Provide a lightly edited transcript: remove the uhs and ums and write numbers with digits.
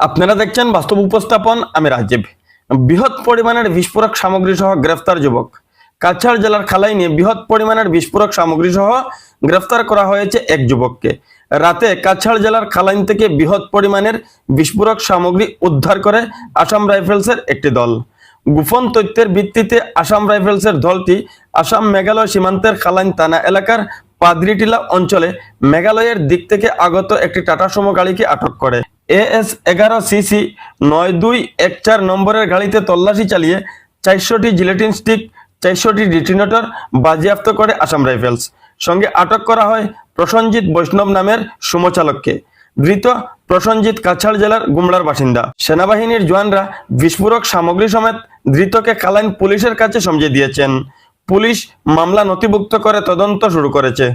আপনারা দেখছেন বাস্তব উপস্থাপন, আমি রাজীব। বৃহৎ পরিমাণের বিস্ফোরক সামগ্রী সহ গ্রেফতার যুবক। কাছাড় জেলার খালাইনে বৃহৎ পরিমাণের বিস্ফোরক সামগ্রী সহ গ্রেফতার করা হয়েছে এক যুবককে। রাতে কাছাড় জেলার খালাইন থেকে বৃহৎ পরিমাণের বিস্ফোরক সামগ্রী উদ্ধার করে আসাম রাইফেলসের একটি দল। গোপন তথ্যের ভিত্তিতে আসাম রাইফেলসের দলটি আসাম মেঘালয় সীমান্তের খালাইন থানা এলাকার পাদরিটিলা অঞ্চলে মেঘালয়ের দিক থেকে আগত একটি টাটা সুমো গাড়িকে আটক করে। AS-11CC 9214 নম্বরের গাড়িতে তল্লাশি চালিয়ে 400টি জিলেটিন স্টিক, 400টি ডিটোনেটর বাজেয়াপ্ত করে আসাম রাইফেলস। সঙ্গে আটক করা হয় প্রসঞ্জিৎ বৈষ্ণব নামের সুমো চালককে। ধৃত প্রসঞ্জিৎ কাছাড় জেলার গুমড়ার বাসিন্দা। সেনাবাহিনীর জওয়ানরা বিস্ফোরক সামগ্রী সমেত ধৃতকে খালাইন পুলিশের কাছে সমঝে দিয়েছেন। পুলিশ মামলা নথিভুক্ত করে তদন্ত শুরু করেছে।